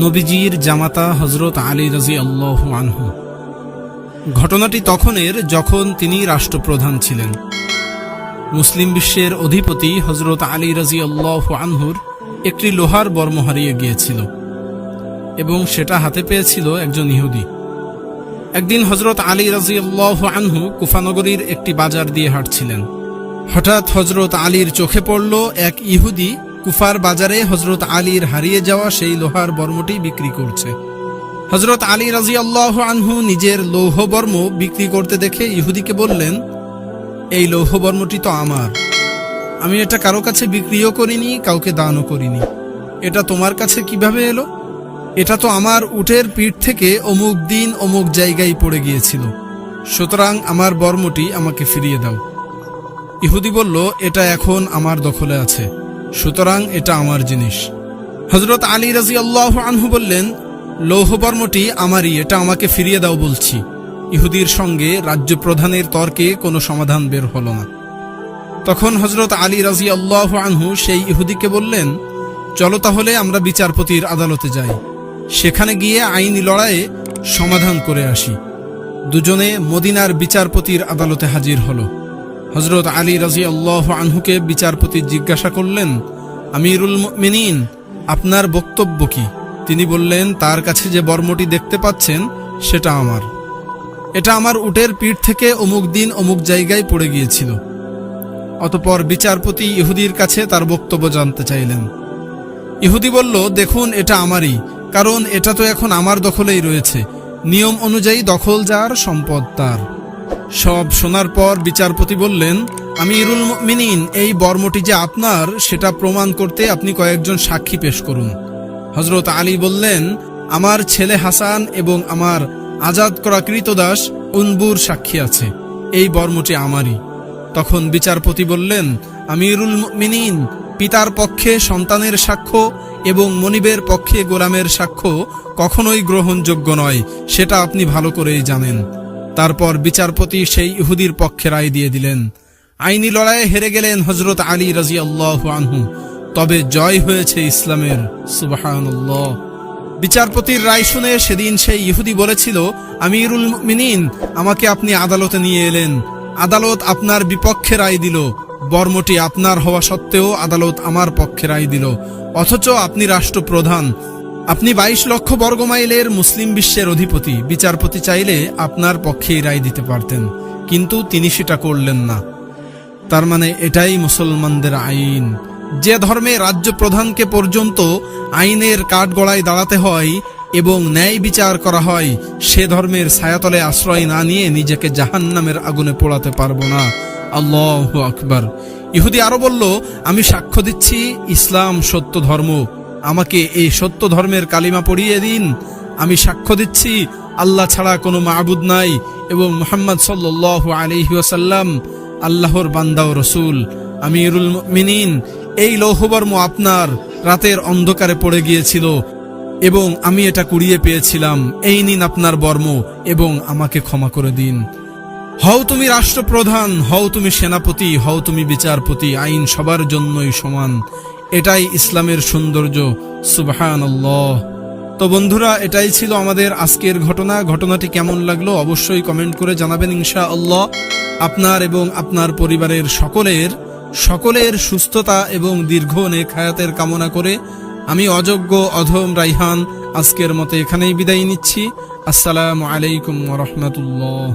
নবীজির জামাতা হযরত আলী রাদিয়াল্লাহু আনহু। ঘটনাটি তখনের যখন তিনি রাষ্ট্রপ্রধান ছিলেন। মুসলিম বিশ্বের অধিপতি হযরত আলী রাদিয়াল্লাহু আনহুর একটি লোহার বর্ম হারিয়ে গিয়েছিল এবং সেটা হাতে পেয়েছিল একজন ইহুদি। একদিন হযরত আলী রাদিয়াল্লাহু আনহু কুফা নগরীর একটি বাজার দিয়ে হাঁটছিলেন। হঠাৎ হযরত আলীর চোখে পড়ল এক ইহুদি কুফার বাজারে হযরত আলীর হারিয়ে যাওয়া সেই লোহার বর্মটি বিক্রি করছে। হযরত আলী রাদিয়াল্লাহু আনহু নিজের লৌহ বর্ম বিক্রি করতে দেখে ইহুদিকে বললেন, এই লৌহ বর্মটি তো আমার, আমি এটা কারো কাছে বিক্রিও করিনি, কাউকে দানও করিনি, এটা তোমার কাছে কিভাবে এলো? এটা তো আমার উটের পিঠ থেকে অমুক দিন অমুক জায়গায় পড়ে গিয়েছিল, সুতরাং আমার বর্মটি আমাকে ফিরিয়ে দাও। ইহুদি বলল, এটা এখন আমার দখলে আছে, সুতরাং এটা আমার জিনিস। হযরত আলী রাদিয়াল্লাহু আনহু বললেন, লৌহ বর্মটি আমারই, এটা আমাকে ফিরিয়ে দাও বলছি। ইহুদির সঙ্গে রাজ্য প্রধানের তর্কে কোনো সমাধান বের হলো না। তখন হযরত আলী রাদিয়াল্লাহু আনহু সেই ইহুদিকে বললেন, চলো তাহলে আমরা বিচারপতির আদালতে যাই, সেখানে গিয়ে আইনি লড়াইয়ে সমাধান করে আসি। দুজনে মদিনার বিচারপতির আদালতে হাজির হলো। হযরত আলী রাদিয়াল্লাহু আনহুকে বিচারপতি জিজ্ঞাসা করলেন, আমিরুল মুমিনিন, আপনার বক্তব্য কি? তিনি বললেন, তার কাছে যে বর্মটি দেখতে পাচ্ছেন সেটা আমার, এটা আমার উটের পিঠ থেকে অমুক দিন অমুক জায়গায় পড়ে গিয়েছিল। অতঃপর বিচারপতি ইহুদির কাছে তার বক্তব্য জানতে চাইলেন। ইহুদি বলল, দেখুন, এটা আমারই, কারণ এটা তো এখন আমার দখলেই রয়েছে, নিয়ম অনুযায়ী দখল যার সম্পদ তার। সব শোনার পর বিচারপতি বললেন, আমিরুল মুমিনিন, এই বর্মটি যে আপনার সেটা প্রমাণ করতে আপনি কয়েকজন সাক্ষী পেশ করুন। হযরত আলী বললেন, আমার ছেলে হাসান এবং আমার আজাদ করা কৃতদাস উনবুর সাক্ষী আছে, এই বর্মটি আমারই। তখন বিচারপতি বললেন, আমিরুল মুমিনিন, পিতার পক্ষে সন্তানের সাক্ষ্য এবং মনিবের পক্ষে গোলামের সাক্ষ্য কখনোই গ্রহণযোগ্য নয়, সেটা আপনি ভালো করেই জানেন। তারপর বিচারপতি সেই ইহুদির পক্ষে রায় দিয়ে দিলেন। আইনি লড়াইয়ে হেরে গেলেন হযরত আলী রাদিয়াল্লাহু আনহু, তবে জয় হয়েছে ইসলামের। সুবহানাল্লাহ। বিচারপতির রায় শুনে সেদিন সেই ইহুদি বলেছিল, আমিরুল মুমিনিন, আমাকে আপনি আদালতে নিয়ে এলেন, আদালত আপনার বিপক্ষে রায় দিল, বর্মটি আপনার হওয়া সত্ত্বেও আদালত আমার পক্ষে রায় দিল, অথচ আপনি রাষ্ট্রপ্রধান, আপনি 22 লক্ষ বর্গমাইলের মুসলিম বিশ্বের অধিপতি, বিচারপতি চাইলে আপনার পক্ষেই রায় দিতে পারতেন, কিন্তু তিনি সেটা করলেন না। তার মানে এটাই মুসলমানদের আইন। যে ধর্মে রাজ্য প্রধানকে পর্যন্ত আইনের কাঠগড়ায় দাঁড়াতে হয় এবং ন্যায় বিচার করা হয়, সে ধর্মের ছায়াতলে আশ্রয় না নিয়ে নিজেকে জাহান্নামের আগুনে পোড়াতে পারবো না। আল্লাহু আকবার। ইহুদি আরো বলল, আমি সাক্ষ্য দিচ্ছি ইসলাম সত্য ধর্ম, আমাকে এই সত্য ধর্মের কালিমা পড়িয়ে দিন। আমি সাক্ষ্য দিচ্ছি আল্লাহ ছাড়া কোনো মাবুদ নাই এবং মুহাম্মদ সাল্লাল্লাহু আলাইহি ওয়াসাল্লাম আল্লাহর বান্দা ও রাসূল। আমিরুল মুমিনিন, এই লৌহবর্ম আপনার, রাতের অন্ধকারে পড়ে গিয়েছিল এবং আমি এটা কুড়িয়ে পেয়েছিলাম, এই নিন আপনার বর্ম এবং আমাকে ক্ষমা করে দিন। হও তুমি রাষ্ট্রপ্রধান, হও তুমি সেনাপতি, হও তুমি বিচারপতি, আইন সবার জন্যই সমান, এটাই ইসলামের সৌন্দর্য। সুবহানাল্লাহ। তো বন্ধুরা, এটাই ছিল আমাদের আজকের ঘটনা। ঘটনাটি কেমন লাগলো অবশ্যই কমেন্ট করে জানাবেন ইনশাআল্লাহ। আপনার এবং আপনার পরিবারের সকলের সুস্থতা এবং দীর্ঘ নেক হায়াতের কামনা করে আমি অযোগ্য অধম রাইহান আজকের মতো এখানেই বিদায় নিচ্ছি। আসসালামু আলাইকুম ওয়া রাহমাতুল্লাহ।